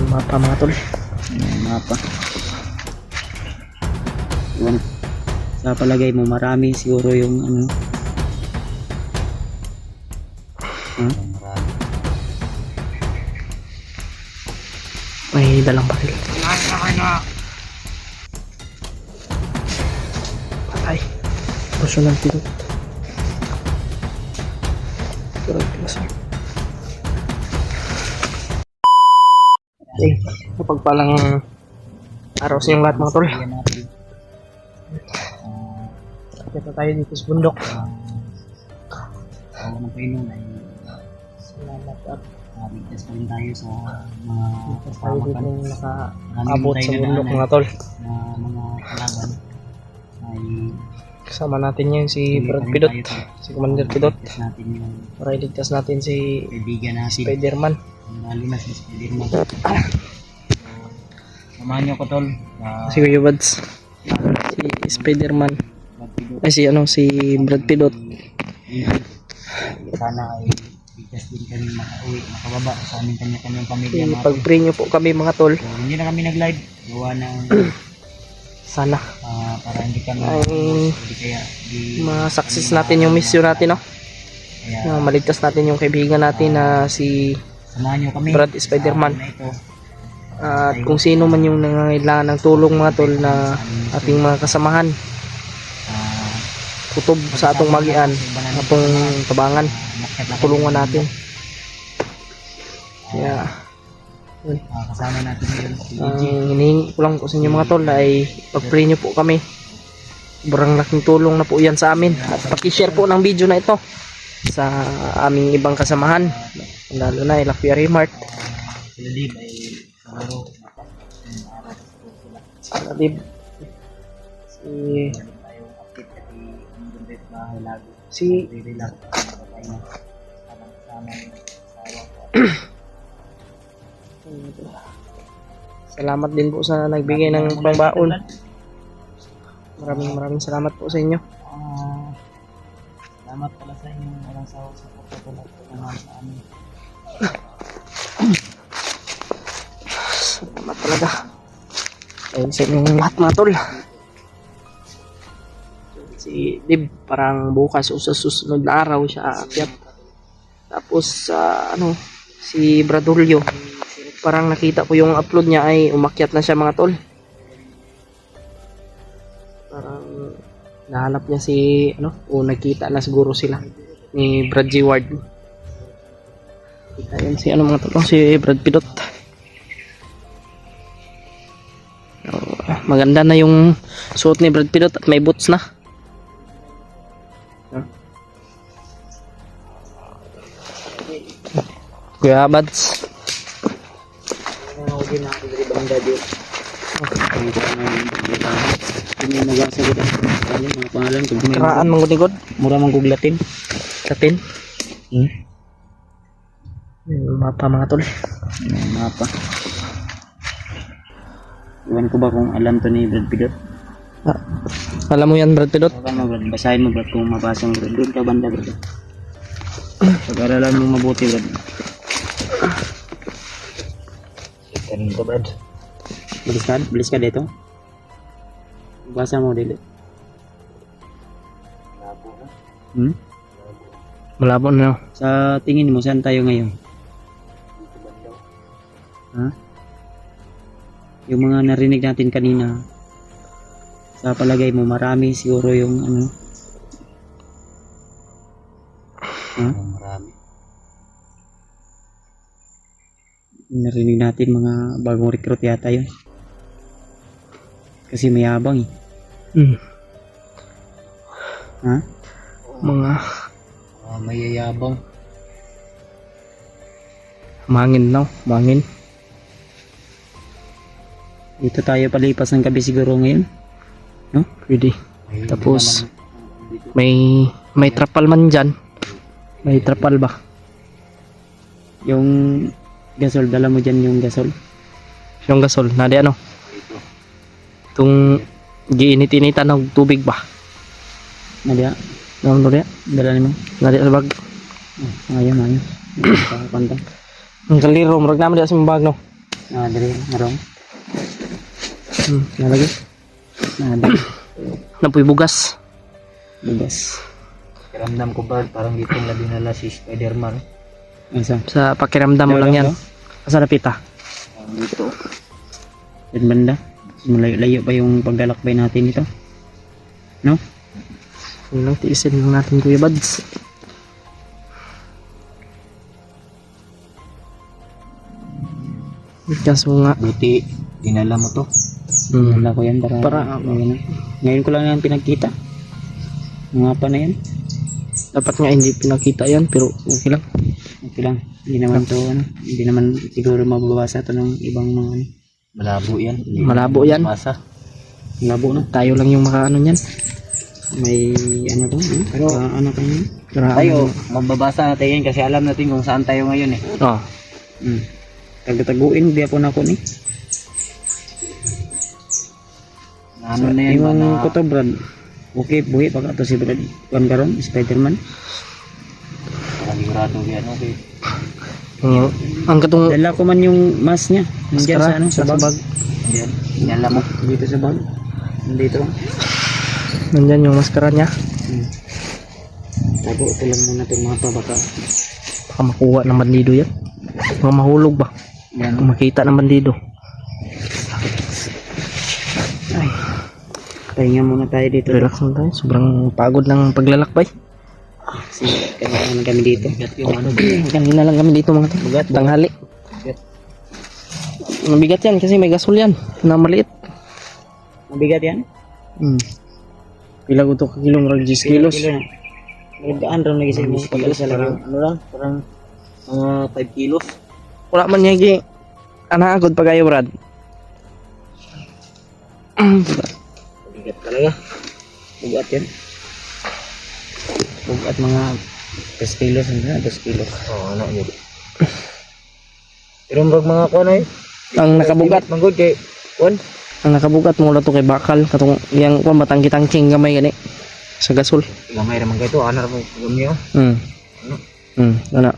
Mapa mga tol. Mapa. Iwan. Sa palagay mo marami siguro yung ano. May dalang baril. Patay. Personal pilot. Okay, kapagpalang araw sa inyong lahat mga tol. Kita tayo dito sa bundok. Ano pa yun ay Salamat at ligtas pa rin tayo sa mga tayo dito kasama nakaabot sa bundok mga tol. na mga kalaban ay Kasama natin yun si Brad Pidot, si Commander Pidot. ligtas natin yung Para iligtas natin si kaibigan natin, Spider-Man. lalo na si Spider-Man. Samahan niyo ko tol Si Kuya Buds. Si Spider-Man. Ay si Brad Pidot. Sana ay ligtas din kami makauwi, makababa sa aming kanya-kanyang pamilya mga tol. Pag-pray nyo po kami mga tol. So, hindi na kami nag-live gawa ng Sana para hindi kami hindi kaya di ma-success natin yung mission natin, no? kaya Na maligtas natin yung kaibigan natin na si samahan niyo kami Brad sa Spider-Man. araw na ito. At kung sino man yung nangangailangan ng tulong mga tol na ating mga kasamahan, Ah, kutob sa atong magian, atong tabangan, tulungan natin. Kaya kasama natin ngayon si ang EG. hinihingi ko lang po sa inyo mga tol ay pag-pray nyo po kami. Sobrang laking tulong na po yan sa amin. At paki-share po ng video na ito sa aming ibang kasamahan, lalo na Ila Kuya Raymart, Sila Dib ay siguro sila Dib, si tayo update kasi hindi bahay lagi si relax tayo na kasama yung asawa ko. salamat din po sa nagbigay ng pangbaon. Maraming salamat po sa inyo. Salamat pala sa inyong walang sawa sa pagtutulong naman sa amin. Salamat talaga. Ayun sa inyong lahat mga tol. Si Dib parang bukas o sa susunod na araw siya aakyat. Tapos si Bradulio parang nakita ko yung upload niya ay umakyat na siya mga tol. Parang nahanap niya si o nagkita na siguro sila ni Brad G. Ward. Ayun si mga tol, si Brad Pidot. Maganda na yung suot ni Brad Pidot at may boots na. Kuya Buds. Hindi na ako dari banda dito. Hindi magasagot ang mga pangalan ko. Karaan mong gunigod. Mura mang guglatin. Latin. Mapa mga tol. Mapa. Iwan ko ba kung alam to ni Brad Pidot? Alam mo yan Brad Pidot? Baka mo Brad, basahin mo Brad kung mabasa mo Brad. Doon ka banda Brad. Pag-aralan mo mabuti Brad. Kanin ko Brad. Bilis ka dito. Basa mo dili. Malabo na. Sa tingin mo saan tayo ngayon? Ha? Yung mga narinig natin kanina, sa palagay mo marami siguro yung ano? Ha? Marami. Narinig natin mga bagong recruit yata yun. Kasi mayabang eh. Ha? Mga Mayayabang. mangin no, mangin. Dito tayo palipas ng gabi siguro ngayon. No? Pwede. Tapos may trapal man dyan. May trapal ba? Yung gasol, dala mo dyan yung gasol. Yung gasol, nadi itong giinit-initan ng tubig ba? Nadia, Naman mo dala mo. nadi sa bag. Ayaw. Pantang. Ang kaliro, marag naman di sa bag no. Dali, marong. Nalagi. Dali. Napoy bugas. Bugas. Ramdam ko ba parang dito na dinala si Spider-Man. Asa? Sa pakiramdam mo lang yan. Asa napita? Dito. Yan banda. Malayo-layo pa yung paglalakbay natin dito. No? Yun lang, tiisin lang natin Kuya Bads. Kaso nga. Buti, dinala mo to. Wala ko yan para... Para- ngayon ko lang yan pinagkita. Mga pa na yan. Dapat nga hindi pinakita yan, pero okay lang. Okay lang. Hindi naman to ano. Hindi naman siguro mababasa to ng ibang mga ano. Malabo yan. Hindi Malabo yan. Masa. Labo no. Tayo lang yung makaano niyan. May ano to. Pero ano kayo? Tayo, mababasa natin yan kasi alam natin kung saan tayo ngayon eh. Oh. Tagataguin di ako na ko ni. Ano na yan ba Yung na... ko to Brad. Okay, buhi pa ka to si Brad. Kuan karon, Spider-Man. Panigurado yan, okay. Ang katong Dala ko man yung mask niya. Nandiyan sa ano, sa bag. Yan, dinala mo. Dito sa bag. Dito lang. nandyan yung maskara niya. Tago ito lang muna itong mga to baka. Baka makuha ng bandido yan. Baka mahulog ba? Yan. Baka makita ng bandido. Ay. Pahinga muna tayo dito. Relax lang tayo. Sobrang pagod ng paglalakbay. Kasi kailangan kami dito. Yung ano ba? Kanina lang kami dito mga bugat. Tanghali. Mabigat yan kasi may gasol yan. Na maliit. Mabigat yan? Pila ko to kilong rag 10 kilos. Kilo na. Nagdaan rin lagi sa mga pag sa lang. Ano lang, parang mga 5 kilos. Wala man niya gi. Anagod pa kayo Brad. Bigat talaga. Bugat yan. Bugat mga 10 kilos. 2 kilos. Oo, ano yun. Pero mga kuha eh. Ang nakabugat. Manggod kay Juan. Ang nakabugat mo to kay bakal. Katong yang kung batang kitang king gamay gani. Sa gasol. Gamay naman kayo ito. Ano naman gamay oh. Ano?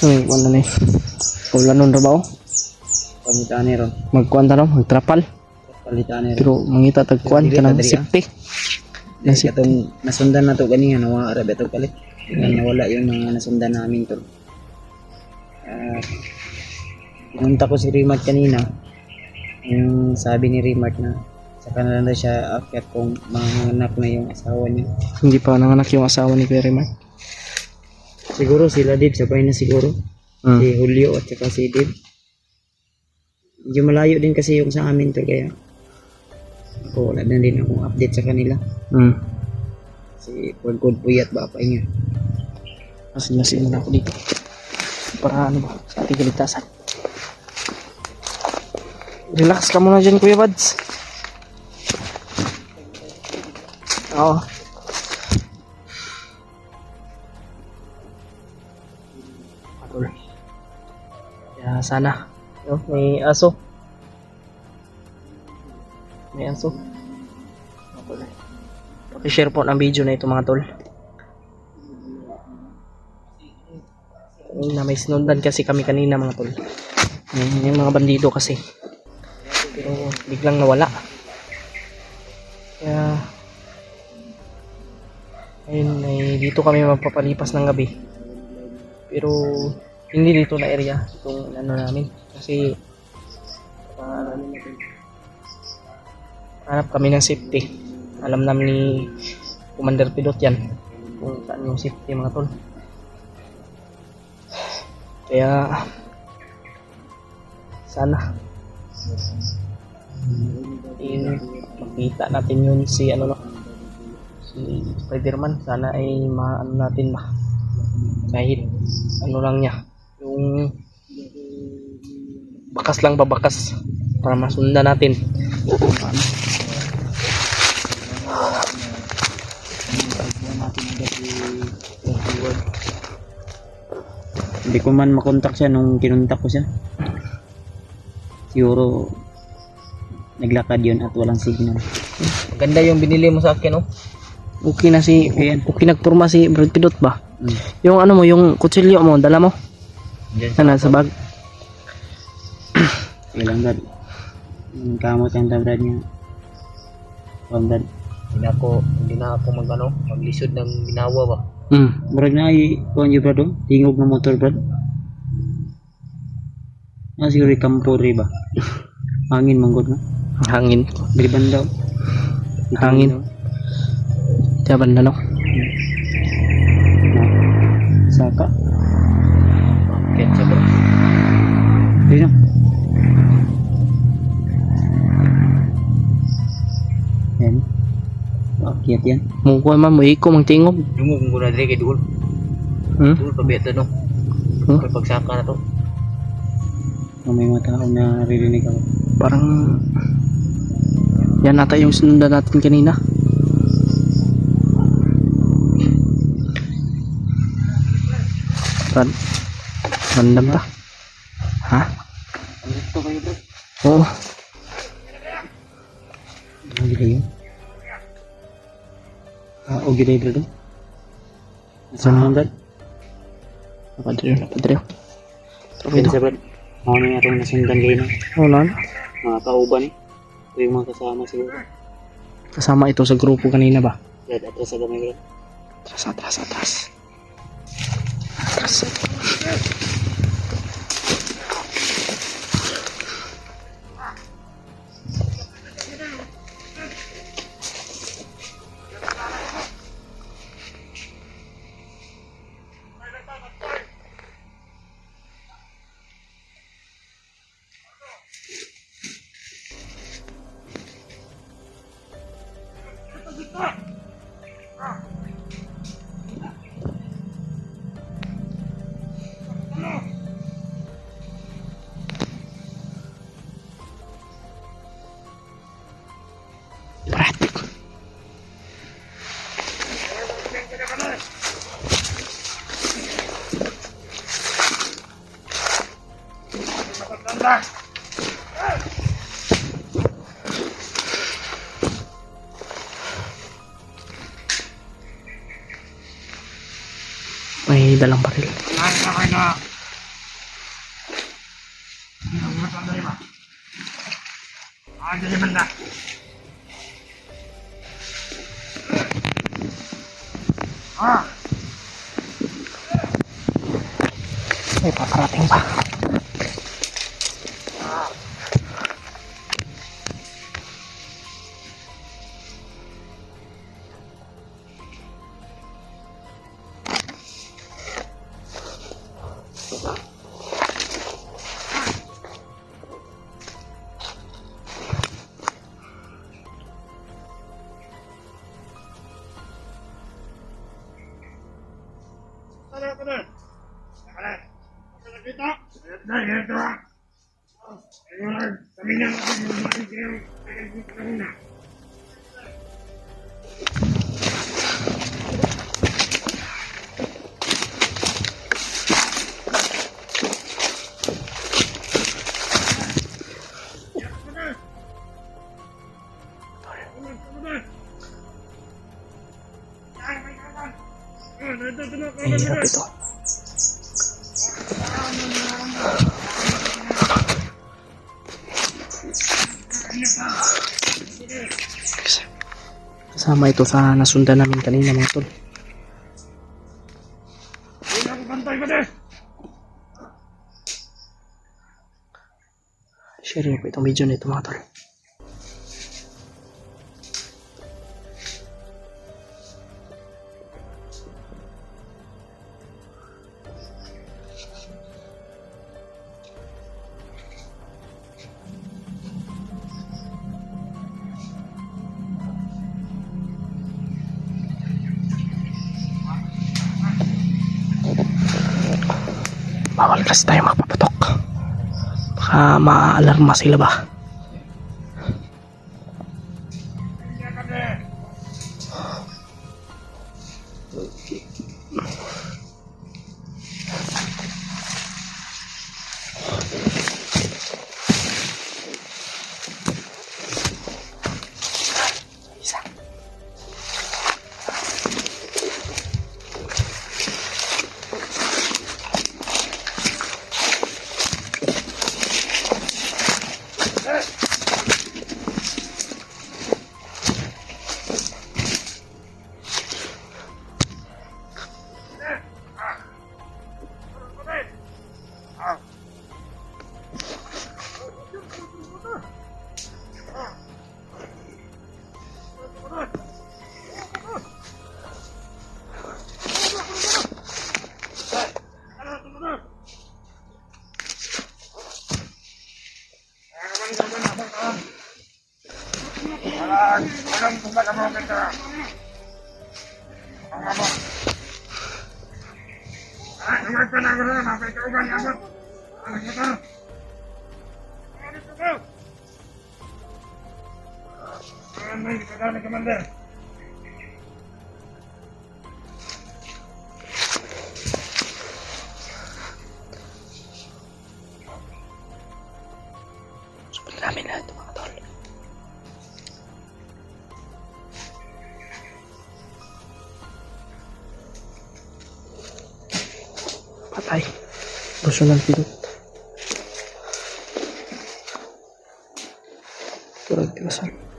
So, wala na eh. Wala nun rabaw. Pamitaan ni ron. Magkuhan ta no, magtrapal. Palitaan ni ron. Pero mangita tagkuhan ka ng safety. Kasi itong nasundan na to kanina, nawara ba ito palit? Nawala yung mga nasundan namin to. Pinunta ko si Rimat kanina. Yung sabi ni Rimat na sa kanila na siya akyat kung manganak na yung asawa niya. Hindi pa nanganak yung asawa ni Kuya Rimar. Siguro sila Dave, sabay na siguro. Si Julio at saka si Dave. Medyo malayo din kasi yung sa amin to kaya ako wala na din akong update sa kanila. Si Pagkod Puyat ba pa niya. Masin-masin na ako dito. Para ano ba, sa ating kaligtasan. Relax ka muna dyan Kuya Bads. Oo. Kaya sana. No, may aso. May aso. Paki-share po ng video na ito mga tol. Na may sinundan kasi kami kanina mga tol. Yung mga bandido kasi. Pero biglang nawala. Kaya ayun, dito kami magpapalipas ng gabi. Pero hindi dito na area itong ano namin kasi hanap kami ng safety. Alam namin ni Commander Pidot yan kung saan yung safety mga tol. Kaya sana makita natin yun si ano no, si Spider-Man. Sana ay maano natin ba kahit ano lang niya yung bakas lang babakas para masundan natin. Hindi ko man makontak siya nung kinuntak ko siya. Siguro naglakad yun at walang signal. Maganda yung binili mo sa akin oh. Okay na si Okay yan. okay nagpurma si Brad Pidot ba? Yung ano mo, yung kutsilyo mo, dala mo? Diyan Sana sa bag. Sige lang Brad. Kamot ang Brad niya. Brad. Hindi na ako maglisod ng ginawa ba. Brad na kuan yung Brad oh. Tingog ng motor Brad. Siguro kampo rin ba? Hangin manggod na. Hangin. Diriban daw. Hangin. Tiyaban na no. Saka. Ketsa bro. Ayun na. Yan. Akyat yan. Mukuha man mo iko mang tingog. Dungo kung guna dre kay Dul. Dul pabeto no. Pagsaka na to. May mga tao na naririnig ako. Parang yan nata yung sinundan natin kanina. Random ba? Ha? Ito kayo bro. Oo. Ano gila yun? O gila yun Brad. Saan naman Brad? Napadriyo. Okay sa Brad. Ako na nga itong nasundan din. Oo na. Mga kauban eh. Ito yung mga kasama siguro. Kasama ito sa grupo kanina ba? Brad, atras sa gamay Brad. Atras. May dalang baril. May paparating pa. Mahirap ito. Kasama ito sa nasundan namin kanina mga tol. Share niyo po itong video nito mga tol. Bawal kasi tayo magpapatok. Baka maaalarma sila ba? Sabi namin lahat mga tol. Patay. Gusto ng pilot. Turag tiwasan.